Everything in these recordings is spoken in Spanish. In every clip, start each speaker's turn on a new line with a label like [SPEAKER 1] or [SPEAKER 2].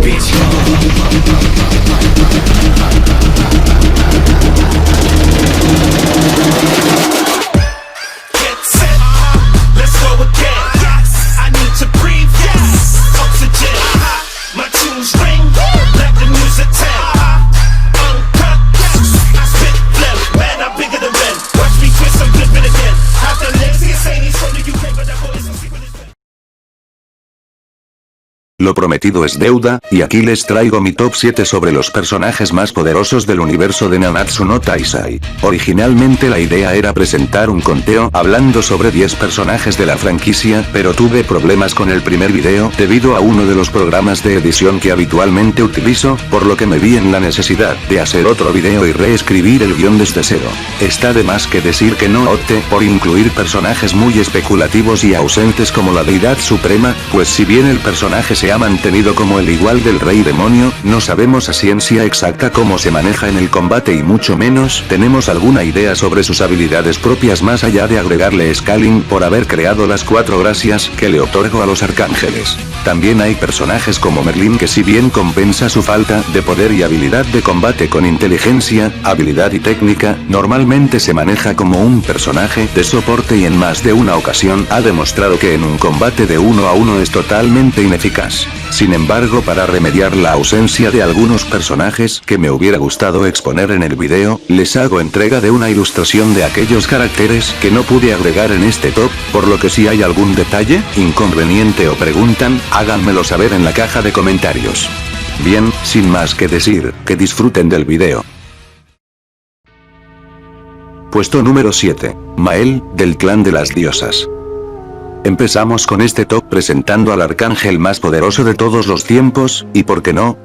[SPEAKER 1] bitch. Get set, let's go again. Yes, I need to breathe. Yes, oxygen. My tunes ring, let the music tell. Uncut, I spit phlegm, man, I'm bigger than men. Watch me twist, I'm flipping again. Have the legs, insane, he's from the UK, but that boy is a secret.
[SPEAKER 2] Lo prometido es deuda, y aquí les traigo mi top 7 sobre los personajes más poderosos del universo de Nanatsu no Taizai. Originalmente la idea era presentar un conteo hablando sobre 10 personajes de la franquicia, pero tuve problemas con el primer video debido a uno de los programas de edición que habitualmente utilizo, por lo que me vi en la necesidad de hacer otro video y reescribir el guión desde cero. Está de más que decir que no opté por incluir personajes muy especulativos y ausentes como la deidad suprema, pues si bien el personaje se ha mantenido como el igual del rey demonio, no sabemos a ciencia exacta cómo se maneja en el combate y mucho menos tenemos alguna idea sobre sus habilidades propias más allá de agregarle scaling por haber creado las 4 gracias que le otorgo a los arcángeles. También hay personajes como Merlin que si bien compensa su falta de poder y habilidad de combate con inteligencia, habilidad y técnica, normalmente se maneja como un personaje de soporte y en más de una ocasión ha demostrado que en un combate de 1 a 1 es totalmente ineficaz. Sin embargo, para remediar la ausencia de algunos personajes que me hubiera gustado exponer en el video, les hago entrega de una ilustración de aquellos caracteres que no pude agregar en este top, por lo que si hay algún detalle, inconveniente o preguntan, háganmelo saber en la caja de comentarios. Bien, sin más que decir, que disfruten del video. Puesto número 7. Mael, del clan de las diosas. Empezamos con este top presentando al arcángel más poderoso de todos los tiempos, ¿y por qué no?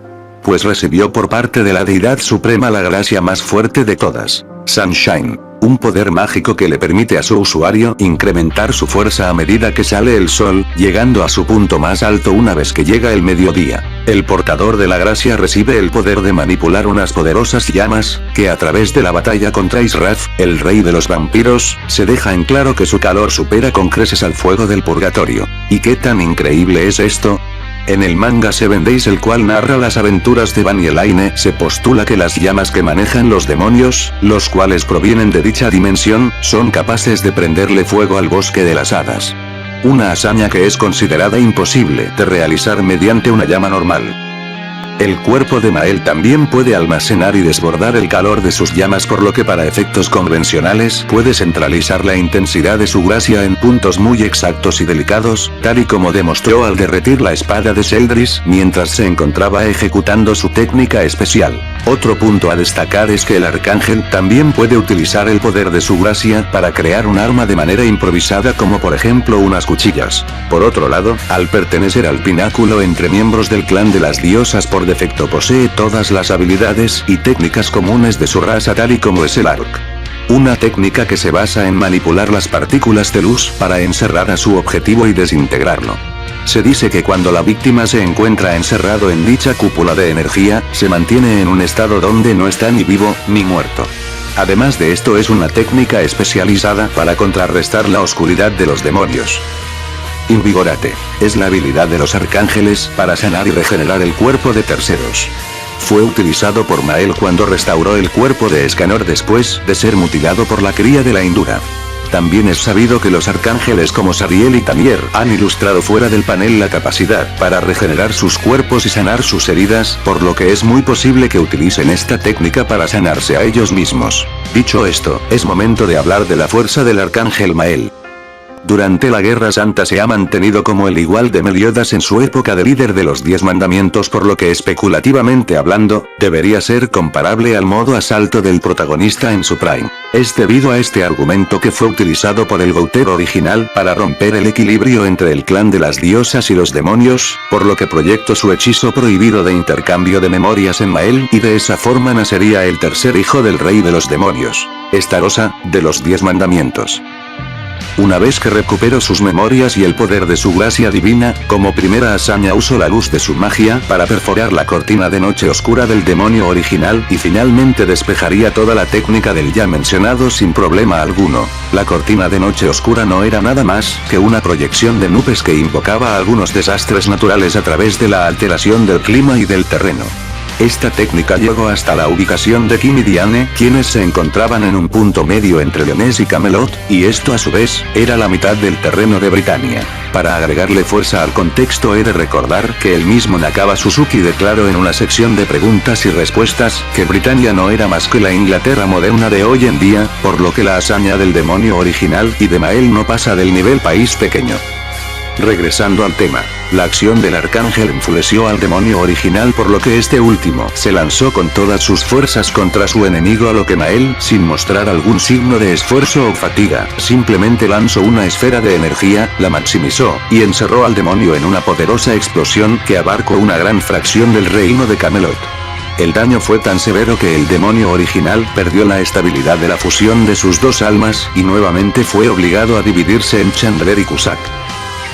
[SPEAKER 2] Pues recibió por parte de la deidad suprema la gracia más fuerte de todas, Sunshine, un poder mágico que le permite a su usuario incrementar su fuerza a medida que sale el sol, llegando a su punto más alto una vez que llega el mediodía. El portador de la gracia recibe el poder de manipular unas poderosas llamas, que a través de la batalla contra Israth, el rey de los vampiros, se deja en claro que su calor supera con creces al fuego del purgatorio. ¿Y qué tan increíble es esto? En el manga Seven Days, el cual narra las aventuras de Van y Elaine, se postula que las llamas que manejan los demonios, los cuales provienen de dicha dimensión, son capaces de prenderle fuego al bosque de las hadas. Una hazaña que es considerada imposible de realizar mediante una llama normal. El cuerpo de Mael también puede almacenar y desbordar el calor de sus llamas, por lo que para efectos convencionales puede centralizar la intensidad de su gracia en puntos muy exactos y delicados, tal y como demostró al derretir la espada de Sheldris mientras se encontraba ejecutando su técnica especial. Otro punto a destacar es que el arcángel también puede utilizar el poder de su gracia para crear un arma de manera improvisada, como por ejemplo unas cuchillas. Por otro lado, al pertenecer al pináculo entre miembros del clan de las diosas, por defecto posee todas las habilidades y técnicas comunes de su raza, tal y como es el Arc. Una técnica que se basa en manipular las partículas de luz para encerrar a su objetivo y desintegrarlo. Se dice que cuando la víctima se encuentra encerrado en dicha cúpula de energía, se mantiene en un estado donde no está ni vivo, ni muerto. Además de esto, es una técnica especializada para contrarrestar la oscuridad de los demonios. Invigorate. Es la habilidad de los arcángeles para sanar y regenerar el cuerpo de terceros. Fue utilizado por Mael cuando restauró el cuerpo de Escanor después de ser mutilado por la cría de la Indura. También es sabido que los arcángeles como Sariel y Tamier han ilustrado fuera del panel la capacidad para regenerar sus cuerpos y sanar sus heridas, por lo que es muy posible que utilicen esta técnica para sanarse a ellos mismos. Dicho esto, es momento de hablar de la fuerza del arcángel Mael. Durante la Guerra Santa se ha mantenido como el igual de Meliodas en su época de líder de los 10 mandamientos, por lo que especulativamente hablando, debería ser comparable al modo asalto del protagonista en su prime. Es debido a este argumento que fue utilizado por el Gouter original para romper el equilibrio entre el clan de las diosas y los demonios, por lo que proyectó su hechizo prohibido de intercambio de memorias en Mael, y de esa forma nacería el tercer hijo del rey de los demonios, Estarosa, de los 10 mandamientos. Una vez que recuperó sus memorias y el poder de su gracia divina, como primera hazaña usó la luz de su magia para perforar la cortina de noche oscura del demonio original y finalmente despejaría toda la técnica del ya mencionado sin problema alguno. La cortina de noche oscura no era nada más que una proyección de nubes que invocaba algunos desastres naturales a través de la alteración del clima y del terreno. Esta técnica llegó hasta la ubicación de Kim y Diane, quienes se encontraban en un punto medio entre Lyonesse y Camelot, y esto a su vez, era la mitad del terreno de Britania. Para agregarle fuerza al contexto he de recordar que el mismo Nakaba Suzuki declaró en una sección de preguntas y respuestas, que Britania no era más que la Inglaterra moderna de hoy en día, por lo que la hazaña del demonio original y de Mael no pasa del nivel país pequeño. Regresando al tema, la acción del arcángel enfureció al demonio original por lo que este último se lanzó con todas sus fuerzas contra su enemigo a lo que Mael, sin mostrar algún signo de esfuerzo o fatiga, simplemente lanzó una esfera de energía, la maximizó, y encerró al demonio en una poderosa explosión que abarcó una gran fracción del reino de Camelot. El daño fue tan severo que el demonio original perdió la estabilidad de la fusión de sus dos almas y nuevamente fue obligado a dividirse en Chandler y Cusack.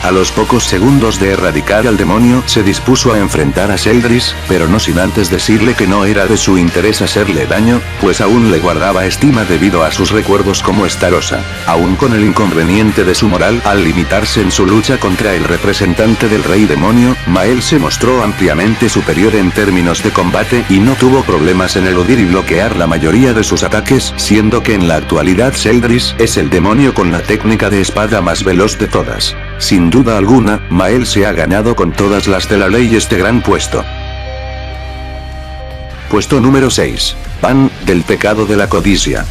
[SPEAKER 2] A los pocos segundos de erradicar al demonio se dispuso a enfrentar a Sheldris, pero no sin antes decirle que no era de su interés hacerle daño, pues aún le guardaba estima debido a sus recuerdos como Starossa. Aún con el inconveniente de su moral al limitarse en su lucha contra el representante del rey demonio, Mael se mostró ampliamente superior en términos de combate y no tuvo problemas en eludir y bloquear la mayoría de sus ataques, siendo que en la actualidad Sheldris es el demonio con la técnica de espada más veloz de todas. Sin duda alguna, Mael se ha ganado con todas las de la ley este gran puesto. Puesto número 6. Pan, del pecado de la codicia.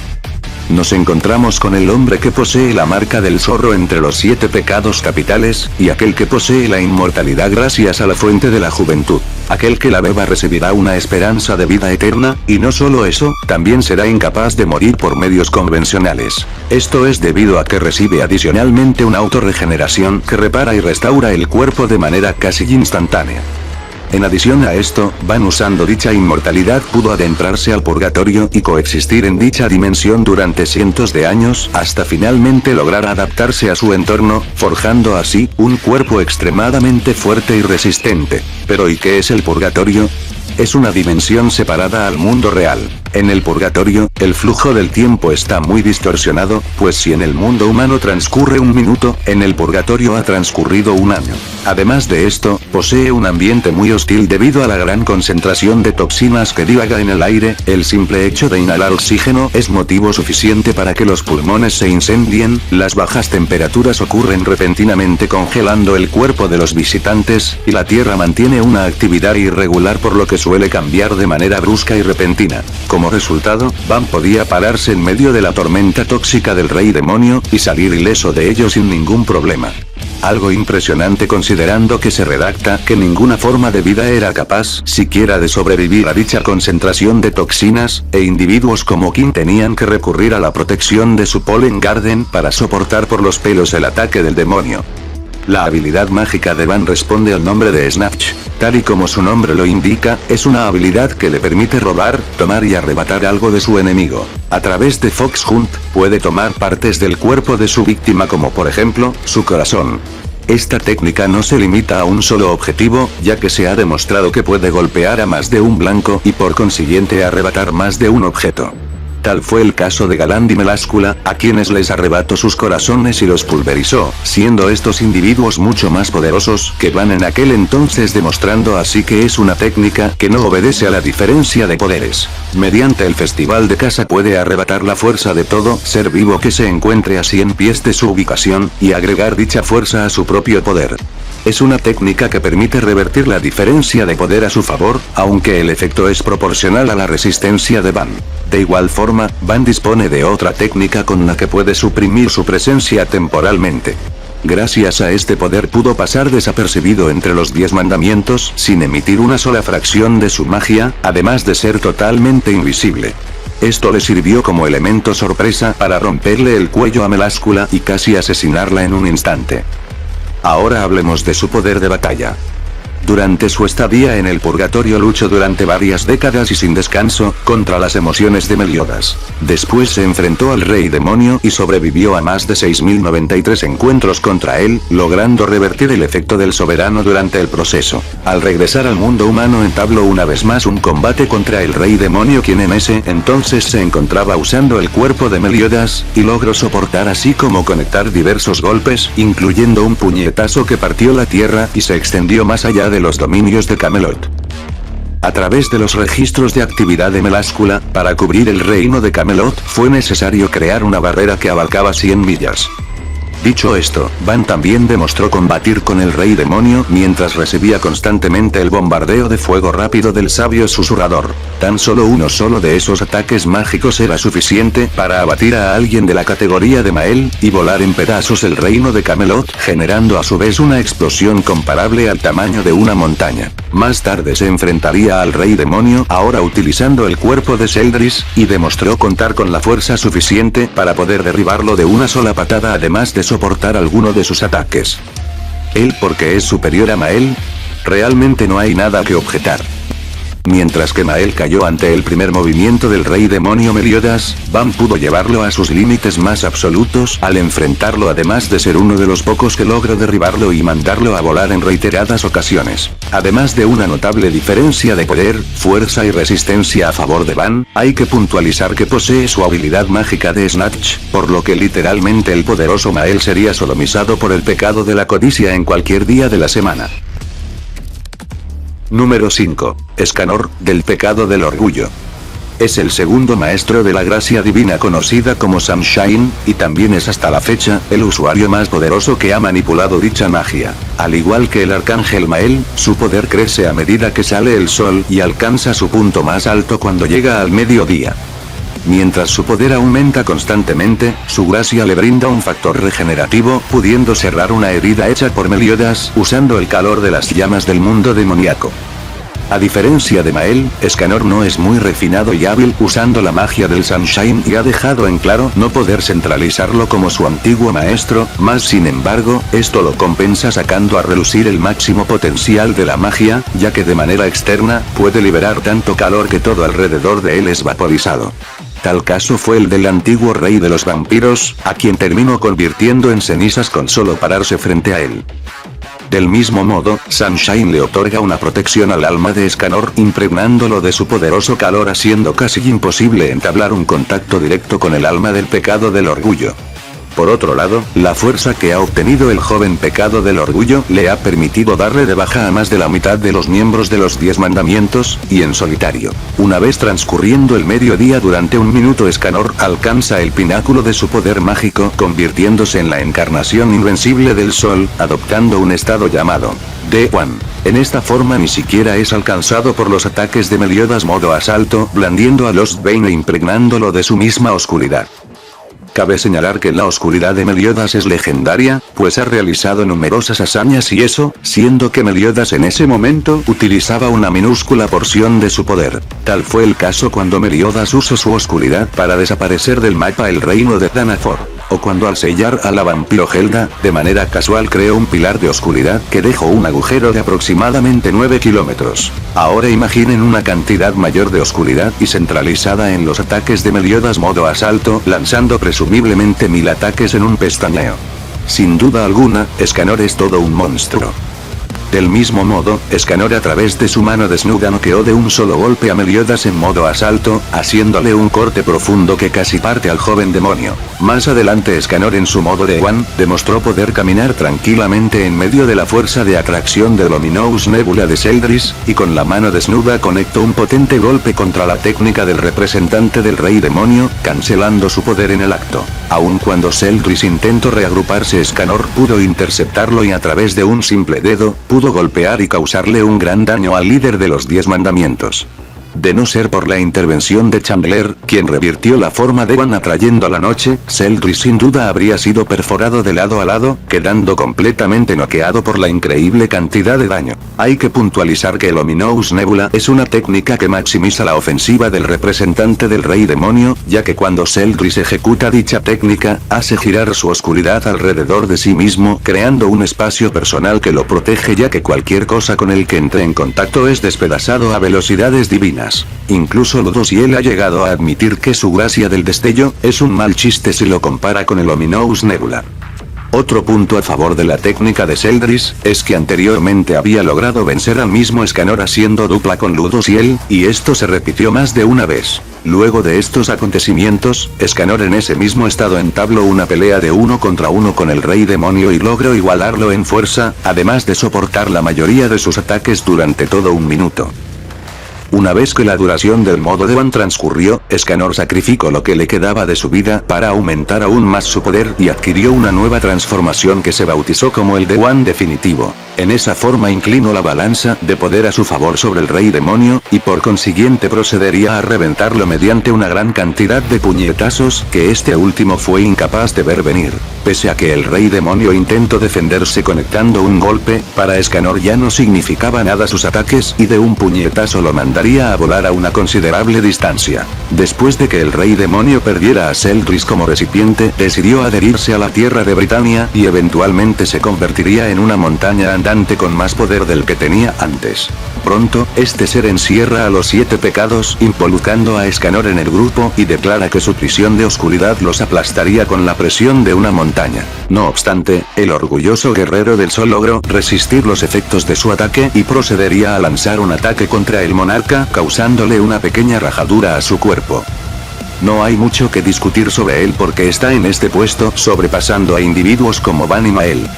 [SPEAKER 2] Nos encontramos con el hombre que posee la marca del zorro entre los 7 pecados capitales, y aquel que posee la inmortalidad gracias a la fuente de la juventud. Aquel que la beba recibirá una esperanza de vida eterna, y no solo eso, también será incapaz de morir por medios convencionales. Esto es debido a que recibe adicionalmente una autorregeneración que repara y restaura el cuerpo de manera casi instantánea. En adición a esto, Van usando dicha inmortalidad pudo adentrarse al purgatorio y coexistir en dicha dimensión durante cientos de años, hasta finalmente lograr adaptarse a su entorno, forjando así, un cuerpo extremadamente fuerte y resistente. Pero ¿y qué es el purgatorio? Es una dimensión separada al mundo real. En el purgatorio, el flujo del tiempo está muy distorsionado, pues si en el mundo humano transcurre un minuto, en el purgatorio ha transcurrido un año. Además de esto, posee un ambiente muy hostil debido a la gran concentración de toxinas que divaga en el aire. El simple hecho de inhalar oxígeno es motivo suficiente para que los pulmones se incendien. Las bajas temperaturas ocurren repentinamente congelando el cuerpo de los visitantes, y la tierra mantiene una actividad irregular por lo que suele cambiar de manera brusca y repentina. Como resultado, Van podía pararse en medio de la tormenta tóxica del rey demonio, y salir ileso de ello sin ningún problema. Algo impresionante considerando que se redacta que ninguna forma de vida era capaz siquiera de sobrevivir a dicha concentración de toxinas, e individuos como Kim tenían que recurrir a la protección de su Pollen Garden para soportar por los pelos el ataque del demonio. La habilidad mágica de Van responde al nombre de Snatch. Tal y como su nombre lo indica, es una habilidad que le permite robar, tomar y arrebatar algo de su enemigo. A través de Fox Hunt, puede tomar partes del cuerpo de su víctima como por ejemplo, su corazón. Esta técnica no se limita a un solo objetivo, ya que se ha demostrado que puede golpear a más de un blanco y por consiguiente arrebatar más de un objeto. Tal fue el caso de Galand y Meláscula, a quienes les arrebató sus corazones y los pulverizó, siendo estos individuos mucho más poderosos que Van en aquel entonces, demostrando así que es una técnica que no obedece a la diferencia de poderes. Mediante el festival de caza puede arrebatar la fuerza de todo ser vivo que se encuentre a 100 pies de su ubicación, y agregar dicha fuerza a su propio poder. Es una técnica que permite revertir la diferencia de poder a su favor, aunque el efecto es proporcional a la resistencia de Van. De igual forma, Van dispone de otra técnica con la que puede suprimir su presencia temporalmente. Gracias a este poder pudo pasar desapercibido entre los 10 mandamientos sin emitir una sola fracción de su magia, además de ser totalmente invisible. Esto le sirvió como elemento sorpresa para romperle el cuello a Meláscula y casi asesinarla en un instante. Ahora hablemos de su poder de batalla. Durante su estadía en el purgatorio luchó durante varias décadas y sin descanso, contra las emociones de Meliodas. Después se enfrentó al rey demonio y sobrevivió a más de 6093 encuentros contra él, logrando revertir el efecto del soberano durante el proceso. Al regresar al mundo humano entabló una vez más un combate contra el rey demonio, quien en ese entonces se encontraba usando el cuerpo de Meliodas, y logró soportar así como conectar diversos golpes, incluyendo un puñetazo que partió la tierra y se extendió más allá de los dominios de Camelot. A través de los registros de actividad de Meláscula, para cubrir el reino de Camelot, fue necesario crear una barrera que abarcaba 100 millas. Dicho esto, Van también demostró combatir con el rey demonio mientras recibía constantemente el bombardeo de fuego rápido del sabio susurrador. Tan solo uno solo de esos ataques mágicos era suficiente para abatir a alguien de la categoría de Mael, y volar en pedazos el reino de Camelot, generando a su vez una explosión comparable al tamaño de una montaña. Más tarde se enfrentaría al rey demonio, ahora utilizando el cuerpo de Sheldris, y demostró contar con la fuerza suficiente para poder derribarlo de una sola patada, además de soportar alguno de sus ataques. Él, porque es superior a Mael, realmente no hay nada que objetar. Mientras que Mael cayó ante el primer movimiento del rey demonio Meliodas, Van pudo llevarlo a sus límites más absolutos al enfrentarlo, además de ser uno de los pocos que logró derribarlo y mandarlo a volar en reiteradas ocasiones. Además de una notable diferencia de poder, fuerza y resistencia a favor de Van, hay que puntualizar que posee su habilidad mágica de Snatch, por lo que literalmente el poderoso Mael sería sodomizado por el pecado de la codicia en cualquier día de la semana. Número 5. Escanor, del pecado del orgullo. Es el segundo maestro de la gracia divina conocida como Sunshine, y también es hasta la fecha, el usuario más poderoso que ha manipulado dicha magia. Al igual que el arcángel Mael, su poder crece a medida que sale el sol y alcanza su punto más alto cuando llega al mediodía. Mientras su poder aumenta constantemente, su gracia le brinda un factor regenerativo, pudiendo cerrar una herida hecha por Meliodas usando el calor de las llamas del mundo demoníaco. A diferencia de Mael, Escanor no es muy refinado y hábil usando la magia del Sunshine y ha dejado en claro no poder centralizarlo como su antiguo maestro, más sin embargo, esto lo compensa sacando a relucir el máximo potencial de la magia, ya que de manera externa, puede liberar tanto calor que todo alrededor de él es vaporizado. Tal caso fue el del antiguo rey de los vampiros, a quien terminó convirtiendo en cenizas con solo pararse frente a él. Del mismo modo, Sunshine le otorga una protección al alma de Escanor, impregnándolo de su poderoso calor, haciendo casi imposible entablar un contacto directo con el alma del pecado del orgullo. Por otro lado, la fuerza que ha obtenido el joven pecado del orgullo le ha permitido darle de baja a más de la mitad de los miembros de los 10 mandamientos, y en solitario. Una vez transcurriendo el mediodía durante un minuto, Escanor alcanza el pináculo de su poder mágico, convirtiéndose en la encarnación invencible del sol, adoptando un estado llamado D1. En esta forma ni siquiera es alcanzado por los ataques de Meliodas modo asalto, blandiendo a Lost Bane e impregnándolo de su misma oscuridad. Cabe señalar que la oscuridad de Meliodas es legendaria, pues ha realizado numerosas hazañas y eso, siendo que Meliodas en ese momento utilizaba una minúscula porción de su poder. Tal fue el caso cuando Meliodas usó su oscuridad para desaparecer del mapa el reino de Danafor, o cuando al sellar a la vampiro Helda, de manera casual creó un pilar de oscuridad que dejó un agujero de aproximadamente 9 kilómetros. Ahora imaginen una cantidad mayor de oscuridad y centralizada en los ataques de Meliodas modo asalto, lanzando presumiblemente 1000 ataques en un pestañeo. Sin duda alguna, Escanor es todo un monstruo. Del mismo modo, Escanor a través de su mano desnuda noqueó de un solo golpe a Meliodas en modo asalto, haciéndole un corte profundo que casi parte al joven demonio. Más adelante Escanor en su modo de One, demostró poder caminar tranquilamente en medio de la fuerza de atracción de Luminous Nebula de Sheldris, y con la mano desnuda conectó un potente golpe contra la técnica del representante del rey demonio, cancelando su poder en el acto. Aun cuando Sheldris intentó reagruparse, Escanor pudo interceptarlo y a través de un simple dedo, pudo golpear y causarle un gran daño al líder de los 10 mandamientos. De no ser por la intervención de Chandler, quien revirtió la forma de Van atrayendo la noche, Celdris sin duda habría sido perforado de lado a lado, quedando completamente noqueado por la increíble cantidad de daño. Hay que puntualizar que el Ominous Nebula es una técnica que maximiza la ofensiva del representante del Rey Demonio, ya que cuando Celdris ejecuta dicha técnica, hace girar su oscuridad alrededor de sí mismo, creando un espacio personal que lo protege, ya que cualquier cosa con el que entre en contacto es despedazado a velocidades divinas. Incluso Ludociel ha llegado a admitir que su gracia del destello es un mal chiste si lo compara con el Ominous Nebula. Otro punto a favor de la técnica de Celdris, es que anteriormente había logrado vencer al mismo Escanor haciendo dupla con Ludociel, y esto se repitió más de una vez. Luego de estos acontecimientos, Escanor en ese mismo estado entabló una pelea de 1 contra 1 con el Rey Demonio y logró igualarlo en fuerza, además de soportar la mayoría de sus ataques durante todo un minuto. Una vez que la duración del modo de Van transcurrió, Escanor sacrificó lo que le quedaba de su vida para aumentar aún más su poder y adquirió una nueva transformación que se bautizó como el Dewan definitivo. En esa forma inclinó la balanza de poder a su favor sobre el Rey Demonio, y por consiguiente procedería a reventarlo mediante una gran cantidad de puñetazos que este último fue incapaz de ver venir. Pese a que el Rey Demonio intentó defenderse conectando un golpe, para Escanor ya no significaba nada sus ataques y de un puñetazo lo mandaría a volar a una considerable distancia. Después de que el Rey Demonio perdiera a Celdris como recipiente, decidió adherirse a la tierra de Britania y eventualmente se convertiría en una montaña andante con más poder del que tenía antes. Pronto, este ser encierra a los 7 pecados, involucrando a Escanor en el grupo, y declara que su prisión de oscuridad los aplastaría con la presión de una montaña. No obstante, el orgulloso guerrero del sol logró resistir los efectos de su ataque y procedería a lanzar un ataque contra el monarca, causándole una pequeña rajadura a su cuerpo. No hay mucho que discutir sobre él porque está en este puesto, sobrepasando a individuos como Van y Mael.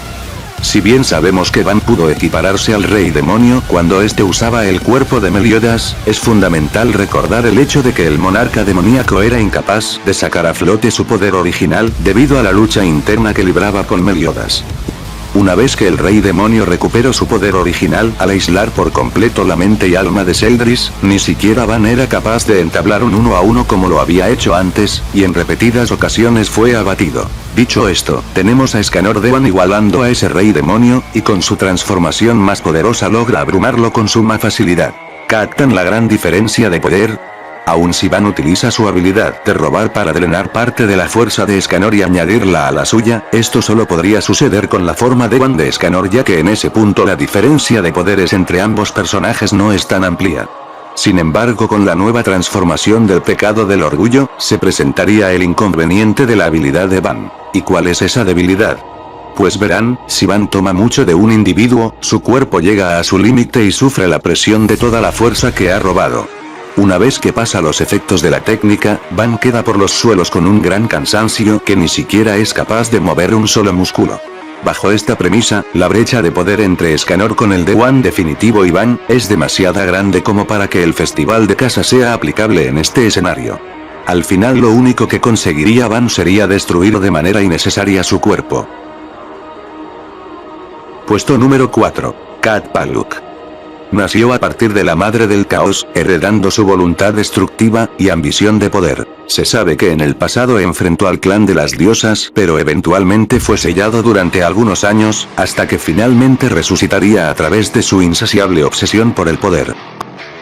[SPEAKER 2] Si bien sabemos que Van pudo equipararse al Rey Demonio cuando este usaba el cuerpo de Meliodas, es fundamental recordar el hecho de que el monarca demoníaco era incapaz de sacar a flote su poder original debido a la lucha interna que libraba con Meliodas. Una vez que el Rey Demonio recuperó su poder original al aislar por completo la mente y alma de Celdris, ni siquiera Van era capaz de entablar un 1 a 1 como lo había hecho antes, y en repetidas ocasiones fue abatido. Dicho esto, tenemos a Escanor de Van igualando a ese Rey Demonio, y con su transformación más poderosa logra abrumarlo con suma facilidad. ¿Captan la gran diferencia de poder? Aun si Van utiliza su habilidad de robar para drenar parte de la fuerza de Escanor y añadirla a la suya, esto solo podría suceder con la forma de Van de Escanor, ya que en ese punto la diferencia de poderes entre ambos personajes no es tan amplia. Sin embargo, con la nueva transformación del pecado del orgullo, se presentaría el inconveniente de la habilidad de Van. ¿Y cuál es esa debilidad? Pues verán, si Van toma mucho de un individuo, su cuerpo llega a su límite y sufre la presión de toda la fuerza que ha robado. Una vez que pasa los efectos de la técnica, Van queda por los suelos con un gran cansancio que ni siquiera es capaz de mover un solo músculo. Bajo esta premisa, la brecha de poder entre Escanor con el Dewan definitivo y Van es demasiado grande como para que el festival de casa sea aplicable en este escenario. Al final lo único que conseguiría Van sería destruir de manera innecesaria su cuerpo. Puesto número 4. Kat Paluk. Nació a partir de la madre del caos, heredando su voluntad destructiva y ambición de poder. Se sabe que en el pasado enfrentó al clan de las diosas, pero eventualmente fue sellado durante algunos años, hasta que finalmente resucitaría a través de su insaciable obsesión por el poder.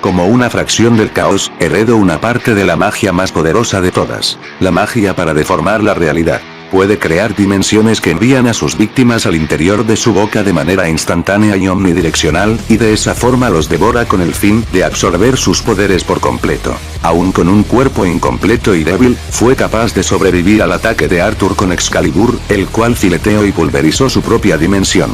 [SPEAKER 2] Como una fracción del caos, heredó una parte de la magia más poderosa de todas, la magia para deformar la realidad. Puede crear dimensiones que envían a sus víctimas al interior de su boca de manera instantánea y omnidireccional, y de esa forma los devora con el fin de absorber sus poderes por completo. Aún con un cuerpo incompleto y débil, fue capaz de sobrevivir al ataque de Arthur con Excalibur, el cual fileteó y pulverizó su propia dimensión.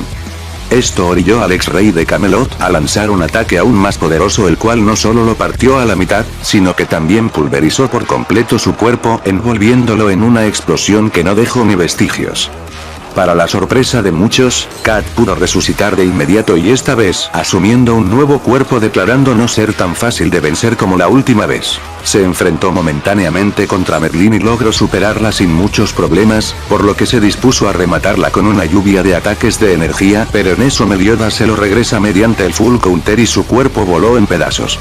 [SPEAKER 2] Esto orilló al ex-rey de Camelot a lanzar un ataque aún más poderoso, el cual no solo lo partió a la mitad, sino que también pulverizó por completo su cuerpo, envolviéndolo en una explosión que no dejó ni vestigios. Para la sorpresa de muchos, Kat pudo resucitar de inmediato y esta vez asumiendo un nuevo cuerpo, declarando no ser tan fácil de vencer como la última vez. Se enfrentó momentáneamente contra Merlin y logró superarla sin muchos problemas, por lo que se dispuso a rematarla con una lluvia de ataques de energía, pero en eso Meliodas se lo regresa mediante el Full Counter y su cuerpo voló en pedazos.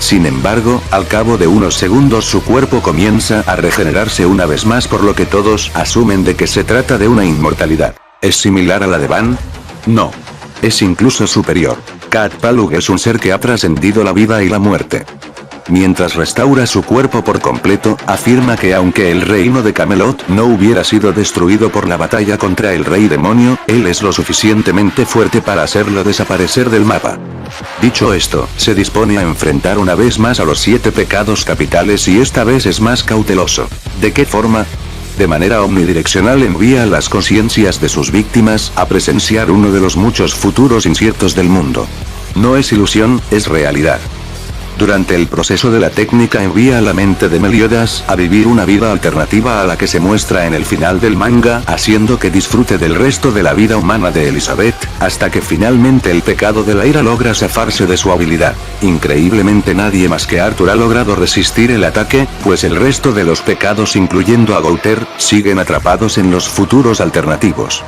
[SPEAKER 2] Sin embargo, al cabo de unos segundos su cuerpo comienza a regenerarse una vez más, por lo que todos asumen de que se trata de una inmortalidad. ¿Es similar a la de Van? No. Es incluso superior. Kat Palug es un ser que ha trascendido la vida y la muerte. Mientras restaura su cuerpo por completo, afirma que aunque el reino de Camelot no hubiera sido destruido por la batalla contra el rey demonio, él es lo suficientemente fuerte para hacerlo desaparecer del mapa. Dicho esto, se dispone a enfrentar una vez más a los 7 pecados capitales y esta vez es más cauteloso. ¿De qué forma? De manera omnidireccional envía a las conciencias de sus víctimas a presenciar uno de los muchos futuros inciertos del mundo. No es ilusión, es realidad. Durante el proceso de la técnica envía a la mente de Meliodas a vivir una vida alternativa a la que se muestra en el final del manga, haciendo que disfrute del resto de la vida humana de Elizabeth, hasta que finalmente el pecado de la ira logra zafarse de su habilidad. Increíblemente nadie más que Arthur ha logrado resistir el ataque, pues el resto de los pecados incluyendo a Gouter, siguen atrapados en los futuros alternativos.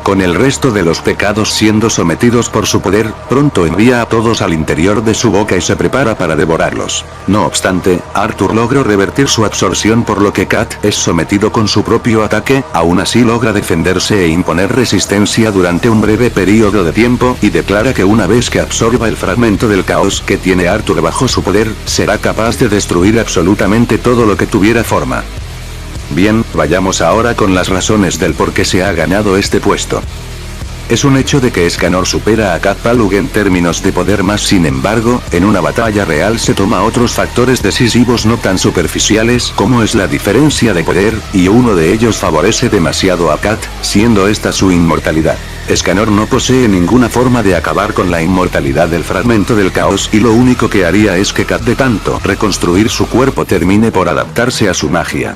[SPEAKER 2] Con el resto de los pecados siendo sometidos por su poder, pronto envía a todos al interior de su boca y se prepara para devorarlos. No obstante, Arthur logra revertir su absorción, por lo que Kat es sometido con su propio ataque, aún así logra defenderse e imponer resistencia durante un breve periodo de tiempo y declara que una vez que absorba el fragmento del caos que tiene Arthur bajo su poder, será capaz de destruir absolutamente todo lo que tuviera forma. Bien, vayamos ahora con las razones del por qué se ha ganado este puesto. Es un hecho de que Escanor supera a Kat Palug en términos de poder, más sin embargo, en una batalla real se toma otros factores decisivos no tan superficiales como es la diferencia de poder, y uno de ellos favorece demasiado a Kat, siendo esta su inmortalidad. Escanor no posee ninguna forma de acabar con la inmortalidad del fragmento del caos y lo único que haría es que Kat, de tanto reconstruir su cuerpo, termine por adaptarse a su magia.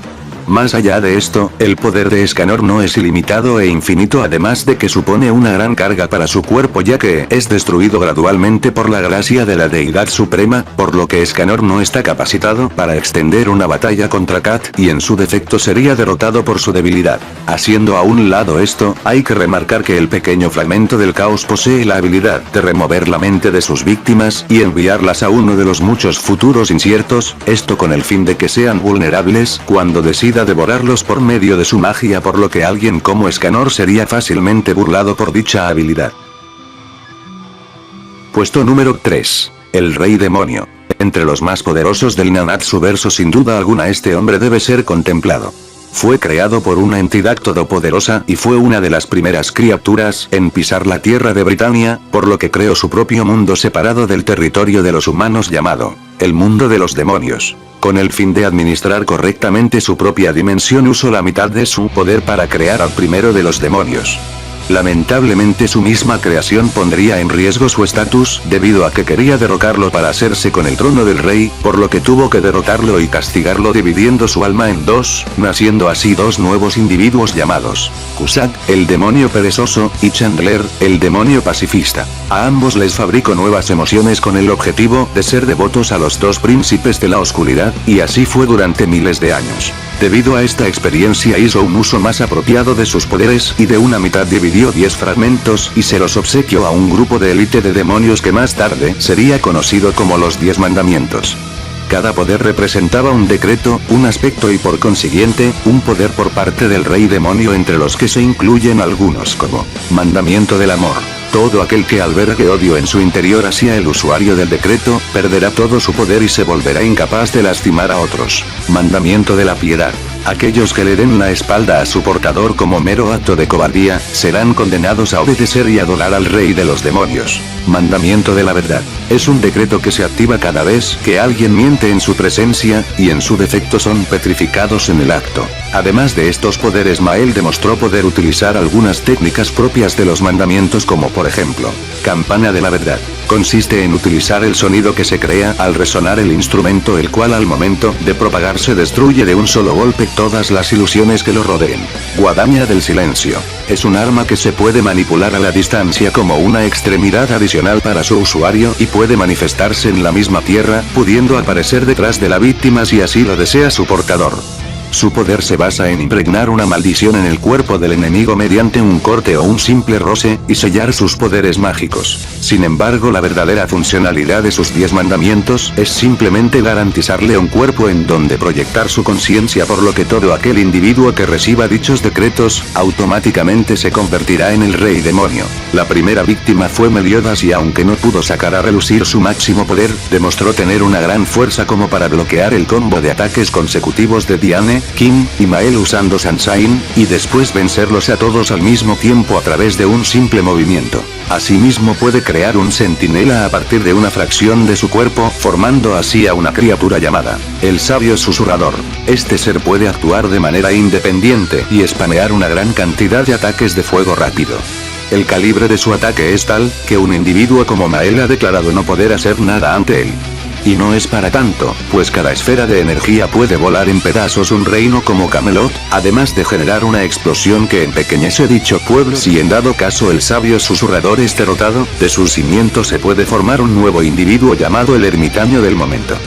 [SPEAKER 2] Más allá de esto, el poder de Escanor no es ilimitado e infinito, además de que supone una gran carga para su cuerpo ya que es destruido gradualmente por la gracia de la deidad suprema, por lo que Escanor no está capacitado para extender una batalla contra Kat y en su defecto sería derrotado por su debilidad. Haciendo a un lado esto, hay que remarcar que el pequeño fragmento del caos posee la habilidad de remover la mente de sus víctimas y enviarlas a uno de los muchos futuros inciertos, esto con el fin de que sean vulnerables cuando decida devorarlos por medio de su magia, por lo que alguien como Escanor sería fácilmente burlado por dicha habilidad. Puesto número 3. El Rey Demonio. Entre los más poderosos del Nanatsu-verso sin duda alguna este hombre debe ser contemplado. Fue creado por una entidad todopoderosa y fue una de las primeras criaturas en pisar la tierra de Britania, por lo que creó su propio mundo separado del territorio de los humanos llamado el mundo de los demonios. Con el fin de administrar correctamente su propia dimensión usó la mitad de su poder para crear al primero de los demonios. Lamentablemente su misma creación pondría en riesgo su estatus, debido a que quería derrocarlo para hacerse con el trono del rey, por lo que tuvo que derrotarlo y castigarlo dividiendo su alma en dos, naciendo así dos nuevos individuos llamados Cusack, el demonio perezoso, y Chandler, el demonio pacifista. A ambos les fabricó nuevas emociones con el objetivo de ser devotos a los dos príncipes de la oscuridad, y así fue durante miles de años. Debido a esta experiencia hizo un uso más apropiado de sus poderes y de una mitad dividió 10 fragmentos y se los obsequió a un grupo de élite de demonios que más tarde sería conocido como los 10 mandamientos. Cada poder representaba un decreto, un aspecto y por consiguiente, un poder por parte del rey demonio, entre los que se incluyen algunos como mandamiento del amor. Todo aquel que albergue odio en su interior hacia el usuario del decreto, perderá todo su poder y se volverá incapaz de lastimar a otros. Mandamiento de la piedad. Aquellos que le den la espalda a su portador como mero acto de cobardía, serán condenados a obedecer y adorar al rey de los demonios. Mandamiento de la verdad. Es un decreto que se activa cada vez que alguien miente en su presencia, y en su defecto son petrificados en el acto. Además de estos poderes, Mael demostró poder utilizar algunas técnicas propias de los mandamientos, como por ejemplo, campana de la verdad. Consiste en utilizar el sonido que se crea al resonar el instrumento, el cual al momento de propagarse destruye de un solo golpe todas las ilusiones que lo rodeen. Guadaña del silencio. Es un arma que se puede manipular a la distancia como una extremidad adicional para su usuario y puede manifestarse en la misma tierra, pudiendo aparecer detrás de la víctima si así lo desea su portador. Su poder se basa en impregnar una maldición en el cuerpo del enemigo mediante un corte o un simple roce, y sellar sus poderes mágicos. Sin embargo, la verdadera funcionalidad de sus 10 mandamientos es simplemente garantizarle un cuerpo en donde proyectar su conciencia, por lo que todo aquel individuo que reciba dichos decretos, automáticamente se convertirá en el rey demonio. La primera víctima fue Meliodas, y aunque no pudo sacar a relucir su máximo poder, demostró tener una gran fuerza como para bloquear el combo de ataques consecutivos de Diane, Kim y Mael usando Sunshine, y después vencerlos a todos al mismo tiempo a través de un simple movimiento. Asimismo puede crear un centinela a partir de una fracción de su cuerpo, formando así a una criatura llamada el Sabio Susurrador. Este ser puede actuar de manera independiente y spamear una gran cantidad de ataques de fuego rápido. El calibre de su ataque es tal, que un individuo como Mael ha declarado no poder hacer nada ante él. Y no es para tanto, pues cada esfera de energía puede volar en pedazos un reino como Camelot, además de generar una explosión que empequeñece dicho pueblo. Si en dado caso el Sabio Susurrador es derrotado, de sus cimientos se puede formar un nuevo individuo llamado el Ermitaño del Momento.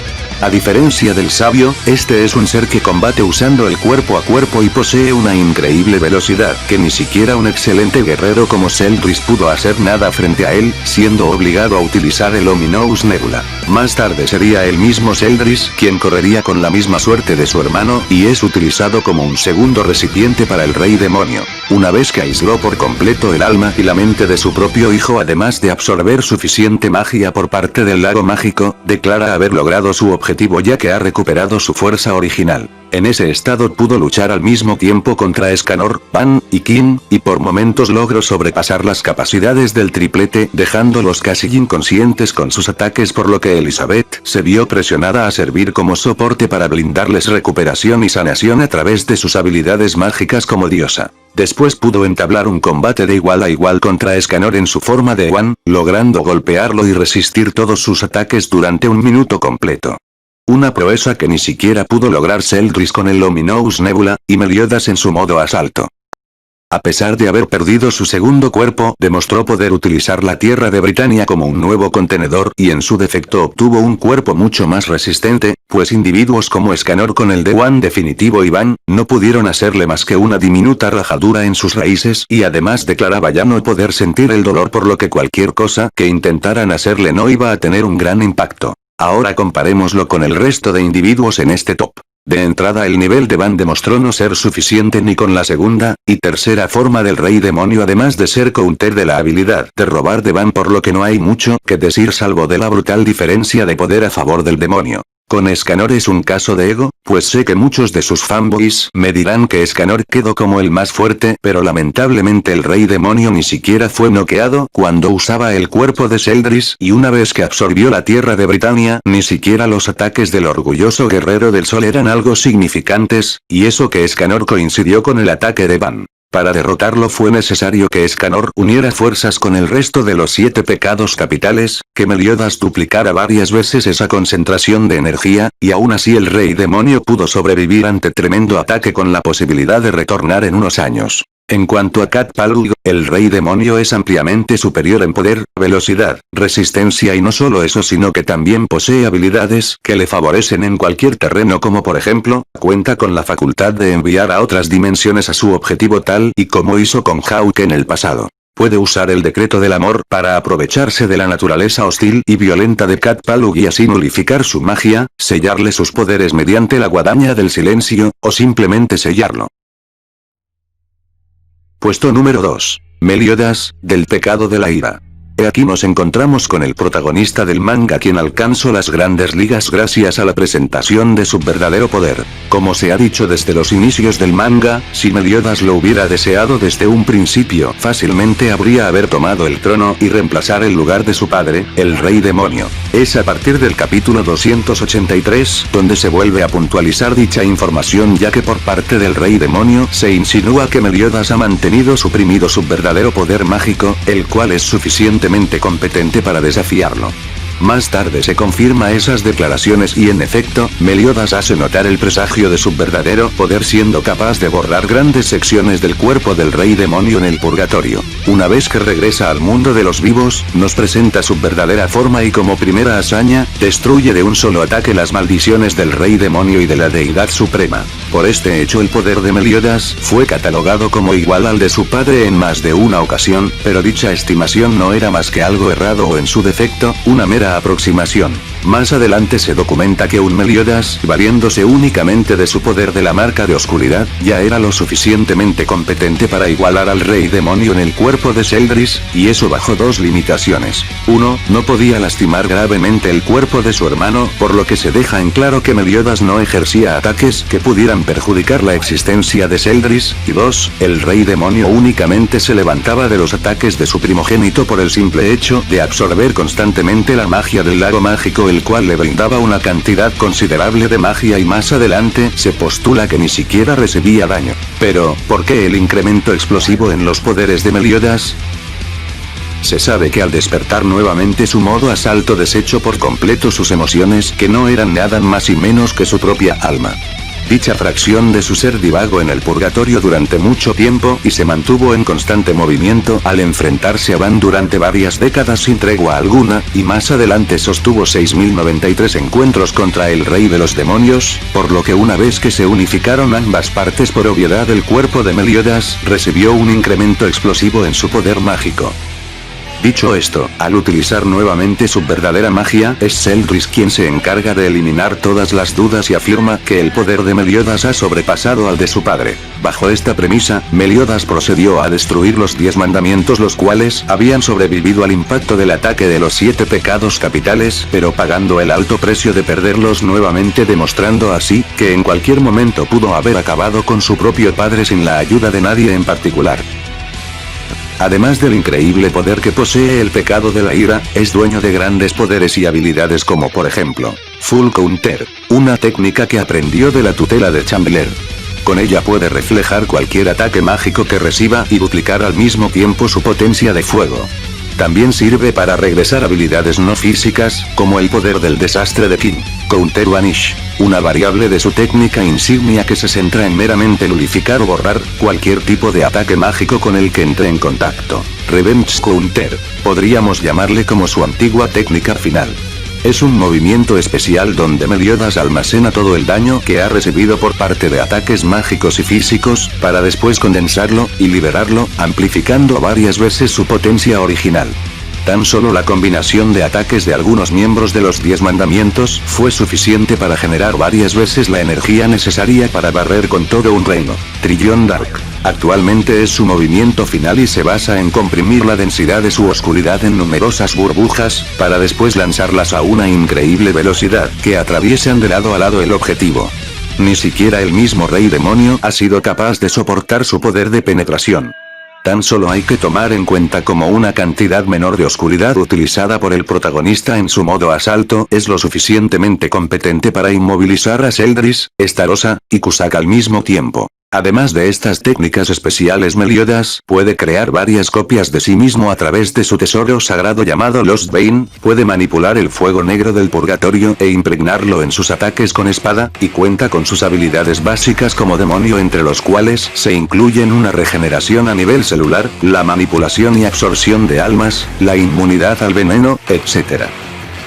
[SPEAKER 2] A diferencia del sabio, este es un ser que combate usando el cuerpo a cuerpo y posee una increíble velocidad, que ni siquiera un excelente guerrero como Zeldris pudo hacer nada frente a él, siendo obligado a utilizar el Ominous Nebula. Más tarde sería el mismo Zeldris quien correría con la misma suerte de su hermano, y es utilizado como un segundo recipiente para el rey demonio. Una vez que aisló por completo el alma y la mente de su propio hijo, además de absorber suficiente magia por parte del lago mágico, declara haber logrado su objetivo, ya que ha recuperado su fuerza original. En ese estado pudo luchar al mismo tiempo contra Escanor, Pan y Kim, y por momentos logró sobrepasar las capacidades del triplete, dejándolos casi inconscientes con sus ataques, por lo que Elizabeth se vio presionada a servir como soporte para brindarles recuperación y sanación a través de sus habilidades mágicas como diosa. Después pudo entablar un combate de igual a igual contra Escanor en su forma de Ewan, logrando golpearlo y resistir todos sus ataques durante un minuto completo. Una proeza que ni siquiera pudo lograr Zeldris con el Ominous Nebula, y Meliodas en su modo asalto. A pesar de haber perdido su segundo cuerpo, demostró poder utilizar la tierra de Britania como un nuevo contenedor, y en su defecto obtuvo un cuerpo mucho más resistente, pues individuos como Escanor con el D1 definitivo y Van, no pudieron hacerle más que una diminuta rajadura en sus raíces, y además declaraba ya no poder sentir el dolor, por lo que cualquier cosa que intentaran hacerle no iba a tener un gran impacto. Ahora comparémoslo con el resto de individuos en este top. De entrada, el nivel de Van demostró no ser suficiente ni con la segunda y tercera forma del rey demonio, además de ser counter de la habilidad de robar de Van, por lo que no hay mucho que decir salvo de la brutal diferencia de poder a favor del demonio. Con Escanor es un caso de ego, pues sé que muchos de sus fanboys me dirán que Escanor quedó como el más fuerte, pero lamentablemente el rey demonio ni siquiera fue noqueado cuando usaba el cuerpo de Zeldris, y una vez que absorbió la tierra de Britania, ni siquiera los ataques del orgulloso guerrero del sol eran algo significantes, y eso que Escanor coincidió con el ataque de Van. Para derrotarlo fue necesario que Escanor uniera fuerzas con el resto de los 7 pecados capitales, que Meliodas duplicara varias veces esa concentración de energía, y aún así el rey demonio pudo sobrevivir ante tremendo ataque con la posibilidad de retornar en unos años. En cuanto a Cat Palug, el rey demonio es ampliamente superior en poder, velocidad, resistencia, y no solo eso, sino que también posee habilidades que le favorecen en cualquier terreno, como por ejemplo, cuenta con la facultad de enviar a otras dimensiones a su objetivo, tal y como hizo con Hawk en el pasado. Puede usar el decreto del amor para aprovecharse de la naturaleza hostil y violenta de Cat Palug y así nulificar su magia, sellarle sus poderes mediante la guadaña del silencio, o simplemente sellarlo. Puesto número 2. Meliodas, del pecado de la ira. Aquí nos encontramos con el protagonista del manga, quien alcanzó las grandes ligas gracias a la presentación de su verdadero poder. Como se ha dicho desde los inicios del manga, si Meliodas lo hubiera deseado desde un principio, fácilmente habría haber tomado el trono y reemplazar el lugar de su padre, el rey demonio. Es a partir del capítulo 283 donde se vuelve a puntualizar dicha información, ya que por parte del rey demonio se insinúa que Meliodas ha mantenido suprimido su verdadero poder mágico, el cual es suficientemente competente para desafiarlo. Más tarde se confirma esas declaraciones y en efecto, Meliodas hace notar el presagio de su verdadero poder, siendo capaz de borrar grandes secciones del cuerpo del rey demonio en el purgatorio. Una vez que regresa al mundo de los vivos, nos presenta su verdadera forma y como primera hazaña, destruye de un solo ataque las maldiciones del rey demonio y de la deidad suprema. Por este hecho el poder de Meliodas fue catalogado como igual al de su padre en más de una ocasión, pero dicha estimación no era más que algo errado o en su defecto, una mera aproximación. Más adelante se documenta que un Meliodas, valiéndose únicamente de su poder de la marca de oscuridad, ya era lo suficientemente competente para igualar al rey demonio en el cuerpo de Sheldris, y eso bajo dos limitaciones. 1. No podía lastimar gravemente el cuerpo de su hermano, por lo que se deja en claro que Meliodas no ejercía ataques que pudieran perjudicar la existencia de Sheldris, y 2. El rey demonio únicamente se levantaba de los ataques de su primogénito por el simple hecho de absorber constantemente la magia del lago mágico, el cual le brindaba una cantidad considerable de magia, y más adelante se postula que ni siquiera recibía daño. Pero, ¿por qué el incremento explosivo en los poderes de Meliodas? Se sabe que al despertar nuevamente su modo asalto desechó por completo sus emociones, que no eran nada más y menos que su propia alma. Dicha fracción de su ser divagó en el purgatorio durante mucho tiempo y se mantuvo en constante movimiento al enfrentarse a Van durante varias décadas sin tregua alguna, y más adelante sostuvo 6093 encuentros contra el rey de los demonios, por lo que una vez que se unificaron ambas partes por obviedad el cuerpo de Meliodas recibió un incremento explosivo en su poder mágico. Dicho esto, al utilizar nuevamente su verdadera magia, es Sheldris quien se encarga de eliminar todas las dudas y afirma que el poder de Meliodas ha sobrepasado al de su padre. Bajo esta premisa, Meliodas procedió a destruir los 10 mandamientos, los cuales habían sobrevivido al impacto del ataque de los 7 pecados capitales, pero pagando el alto precio de perderlos nuevamente, demostrando así que en cualquier momento pudo haber acabado con su propio padre sin la ayuda de nadie en particular. Además del increíble poder que posee el pecado de la ira, es dueño de grandes poderes y habilidades como por ejemplo, Full Counter, una técnica que aprendió de la tutela de Chandler. Con ella puede reflejar cualquier ataque mágico que reciba y duplicar al mismo tiempo su potencia de fuego. También sirve para regresar habilidades no físicas, como el poder del desastre de King, Counter Vanish, una variable de su técnica insignia que se centra en meramente nulificar o borrar cualquier tipo de ataque mágico con el que entre en contacto. Revenge Counter, podríamos llamarle como su antigua técnica final. Es un movimiento especial donde Meliodas almacena todo el daño que ha recibido por parte de ataques mágicos y físicos, para después condensarlo y liberarlo, amplificando varias veces su potencia original. Tan solo la combinación de ataques de algunos miembros de los 10 mandamientos fue suficiente para generar varias veces la energía necesaria para barrer con todo un reino. Trillion Dark. Actualmente es su movimiento final y se basa en comprimir la densidad de su oscuridad en numerosas burbujas, para después lanzarlas a una increíble velocidad que atraviesan de lado a lado el objetivo. Ni siquiera el mismo rey demonio ha sido capaz de soportar su poder de penetración. Tan solo hay que tomar en cuenta como una cantidad menor de oscuridad utilizada por el protagonista en su modo asalto es lo suficientemente competente para inmovilizar a Sheldris, Starossa y Cusack al mismo tiempo. Además de estas técnicas especiales, Meliodas puede crear varias copias de sí mismo a través de su tesoro sagrado llamado Lost Vein, puede manipular el fuego negro del purgatorio e impregnarlo en sus ataques con espada, y cuenta con sus habilidades básicas como demonio, entre los cuales se incluyen una regeneración a nivel celular, la manipulación y absorción de almas, la inmunidad al veneno, etc.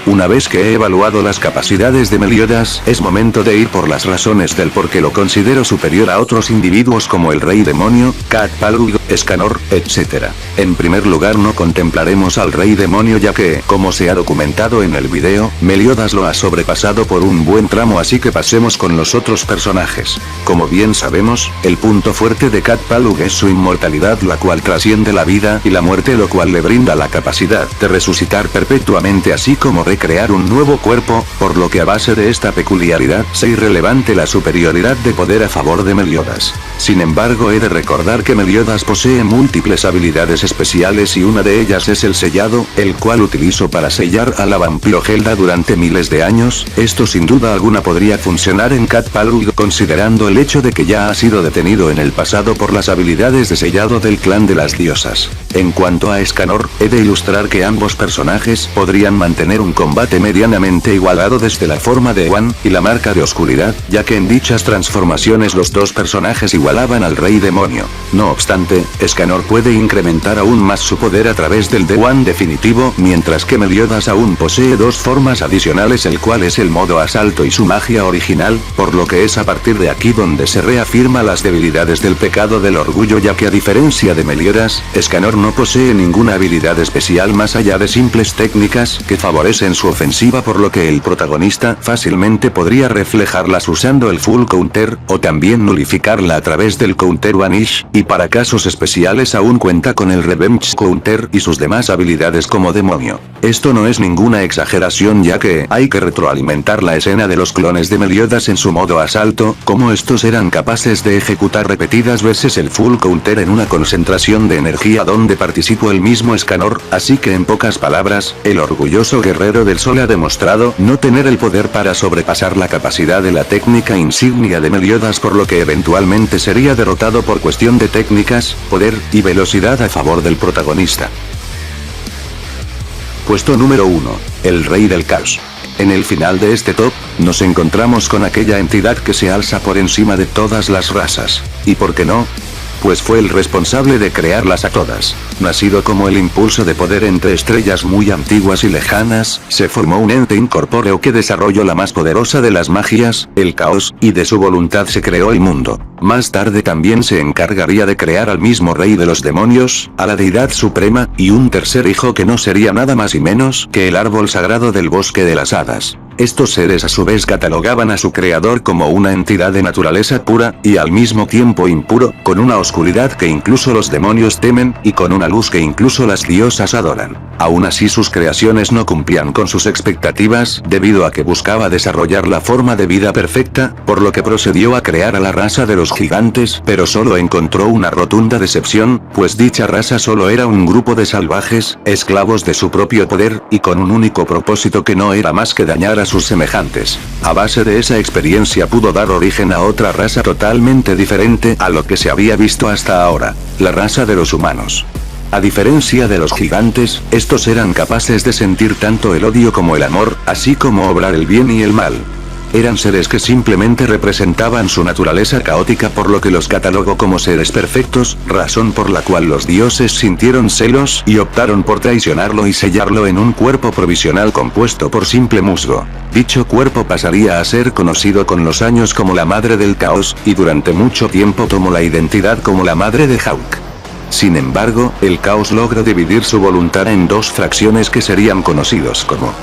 [SPEAKER 2] Una vez que he evaluado las capacidades de Meliodas, es momento de ir por las razones del por qué lo considero superior a otros individuos como el Rey Demonio, Cat Palug, Escanor, etc. En primer lugar, no contemplaremos al Rey Demonio, ya que, como se ha documentado en el video, Meliodas lo ha sobrepasado por un buen tramo, así que pasemos con los otros personajes. Como bien sabemos, el punto fuerte de Cat Palug es su inmortalidad, la cual trasciende la vida y la muerte, lo cual le brinda la capacidad de resucitar perpetuamente, así como crear un nuevo cuerpo, por lo que a base de esta peculiaridad se irrelevante la superioridad de poder a favor de Meliodas. Sin embargo, he de recordar que Meliodas posee múltiples habilidades especiales y una de ellas es el sellado, el cual utilizó para sellar a la vampirogelda durante miles de años. Esto sin duda alguna podría funcionar en Cat Palug, considerando el hecho de que ya ha sido detenido en el pasado por las habilidades de sellado del clan de las diosas. En cuanto a Escanor, he de ilustrar que ambos personajes podrían mantener un combate medianamente igualado desde la forma de Wan y la marca de oscuridad, ya que en dichas transformaciones los dos personajes igualaban al rey demonio. No obstante, Escanor puede incrementar aún más su poder a través del D1 definitivo, mientras que Meliodas aún posee dos formas adicionales, el cual es el modo asalto y su magia original, por lo que es a partir de aquí donde se reafirma las debilidades del pecado del orgullo, ya que a diferencia de Meliodas, Escanor no posee ninguna habilidad especial más allá de simples técnicas que favorecen su ofensiva, por lo que el protagonista fácilmente podría reflejarlas usando el full counter, o también nulificarla a través del counter vanish, y para casos especiales aún cuenta con el revenge counter y sus demás habilidades como demonio. Esto no es ninguna exageración, ya que hay que retroalimentar la escena de los clones de Meliodas en su modo asalto, como estos eran capaces de ejecutar repetidas veces el full counter en una concentración de energía donde participó el mismo Escanor, así que en pocas palabras, el orgulloso guerrero del sol ha demostrado no tener el poder para sobrepasar la capacidad de la técnica insignia de Meliodas, por lo que eventualmente sería derrotado por cuestión de técnicas, poder y velocidad a favor del protagonista. Puesto número 1. El Rey del Caos. En el final de este top, nos encontramos con aquella entidad que se alza por encima de todas las razas. ¿Y por qué no? Pues fue el responsable de crearlas a todas. Nacido como el impulso de poder entre estrellas muy antiguas y lejanas, se formó un ente incorpóreo que desarrolló la más poderosa de las magias, el caos, y de su voluntad se creó el mundo. Más tarde también se encargaría de crear al mismo rey de los demonios, a la deidad suprema, y un tercer hijo que no sería nada más y menos que el árbol sagrado del bosque de las hadas. Estos seres a su vez catalogaban a su creador como una entidad de naturaleza pura, y al mismo tiempo impuro, con una oscuridad que incluso los demonios temen, y con una luz que incluso las diosas adoran. Aún así sus creaciones no cumplían con sus expectativas, debido a que buscaba desarrollar la forma de vida perfecta, por lo que procedió a crear a la raza de los gigantes, pero solo encontró una rotunda decepción, pues dicha raza solo era un grupo de salvajes, esclavos de su propio poder, y con un único propósito que no era más que dañar a sus semejantes. A base de esa experiencia pudo dar origen a otra raza totalmente diferente a lo que se había visto hasta ahora, la raza de los humanos. A diferencia de los gigantes, estos eran capaces de sentir tanto el odio como el amor, así como obrar el bien y el mal. Eran seres que simplemente representaban su naturaleza caótica, por lo que los catalogó como seres perfectos, razón por la cual los dioses sintieron celos y optaron por traicionarlo y sellarlo en un cuerpo provisional compuesto por simple musgo. Dicho cuerpo pasaría a ser conocido con los años como la Madre del Caos, y durante mucho tiempo tomó la identidad como la Madre de Hawk. Sin embargo, el caos logra dividir su voluntad en dos fracciones que serían conocidos como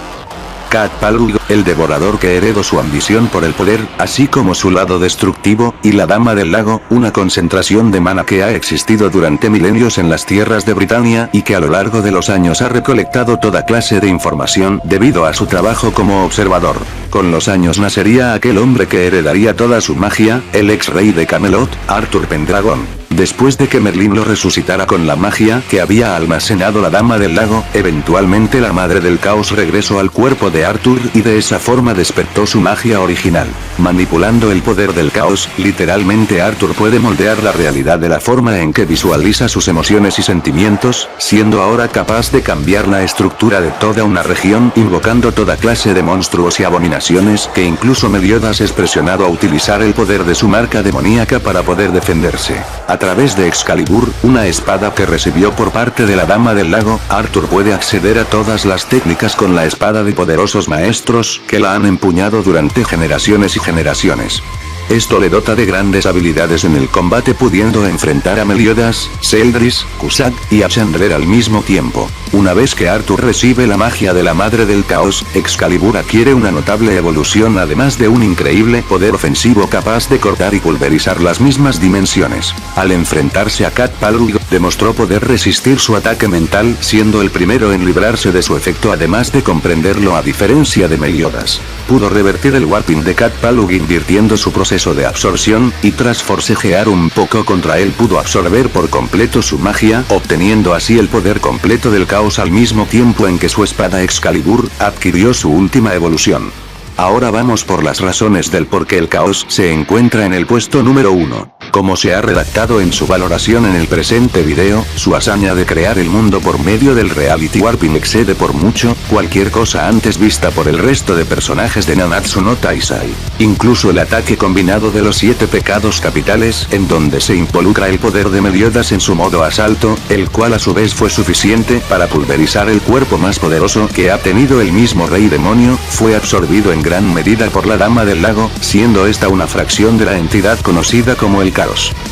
[SPEAKER 2] Cat Palug, el devorador que heredó su ambición por el poder, así como su lado destructivo, y la Dama del Lago, una concentración de mana que ha existido durante milenios en las tierras de Britania y que a lo largo de los años ha recolectado toda clase de información debido a su trabajo como observador. Con los años nacería aquel hombre que heredaría toda su magia, el ex rey de Camelot, Arthur Pendragon. Después de que Merlín lo resucitara con la magia que había almacenado la Dama del Lago, eventualmente la Madre del Caos regresó al cuerpo de Arthur y de esa forma despertó su magia original. Manipulando el poder del caos, literalmente Arthur puede moldear la realidad de la forma en que visualiza sus emociones y sentimientos, siendo ahora capaz de cambiar la estructura de toda una región, invocando toda clase de monstruos y abominaciones que incluso Meliodas es presionado a utilizar el poder de su marca demoníaca para poder defenderse. A través de Excalibur, una espada que recibió por parte de la Dama del Lago, Arthur puede acceder a todas las técnicas con la espada de poderosos maestros que la han empuñado durante generaciones y generaciones. Esto le dota de grandes habilidades en el combate, pudiendo enfrentar a Meliodas, Zeldris, Cusack y a Chandler al mismo tiempo. Una vez que Arthur recibe la magia de la Madre del Caos, Excalibur adquiere una notable evolución, además de un increíble poder ofensivo capaz de cortar y pulverizar las mismas dimensiones. Al enfrentarse a Cat Palug, demostró poder resistir su ataque mental, siendo el primero en librarse de su efecto, además de comprenderlo a diferencia de Meliodas. Pudo revertir el warping de Cat Palug invirtiendo su proceso de absorción, y tras forcejear un poco contra él pudo absorber por completo su magia, obteniendo así el poder completo del caos al mismo tiempo en que su espada Excalibur adquirió su última evolución. Ahora vamos por las razones del por qué el caos se encuentra en el puesto número 1. Como se ha redactado en su valoración en el presente video, su hazaña de crear el mundo por medio del reality warping excede por mucho cualquier cosa antes vista por el resto de personajes de Nanatsu no Taizai. Incluso el ataque combinado de los 7 pecados capitales, en donde se involucra el poder de Meliodas en su modo asalto, el cual a su vez fue suficiente para pulverizar el cuerpo más poderoso que ha tenido el mismo rey demonio, fue absorbido en gran medida por la Dama del Lago, siendo esta una fracción de la entidad conocida como el caos.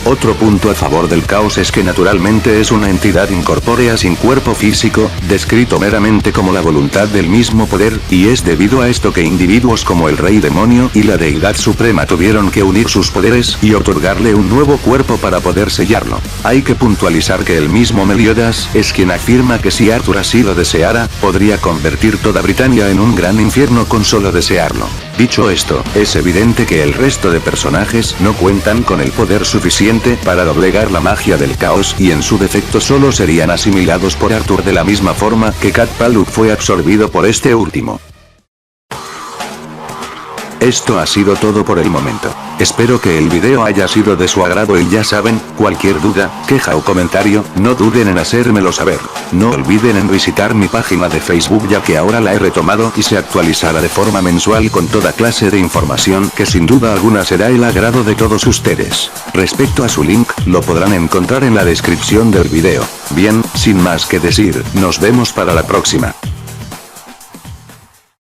[SPEAKER 2] Otro punto a favor del caos es que naturalmente es una entidad incorpórea sin cuerpo físico, descrito meramente como la voluntad del mismo poder, y es debido a esto que individuos como el rey demonio y la deidad suprema tuvieron que unir sus poderes y otorgarle un nuevo cuerpo para poder sellarlo. Hay que puntualizar que el mismo Meliodas es quien afirma que si Arthur así lo deseara, podría convertir toda Britania en un gran infierno con solo desearlo. Dicho esto, es evidente que el resto de personajes no cuentan con el poder suficiente para doblegar la magia del caos y en su defecto solo serían asimilados por Arthur de la misma forma que Kat Paluk fue absorbido por este último. Esto ha sido todo por el momento. Espero que el video haya sido de su agrado y ya saben, cualquier duda, queja o comentario, no duden en hacérmelo saber. No olviden en visitar mi página de Facebook ya que ahora la he retomado y se actualizará de forma mensual con toda clase de información que sin duda alguna será el agrado de todos ustedes. Respecto a su link, lo podrán encontrar en la descripción del video. Bien, sin más que decir, nos vemos para la próxima.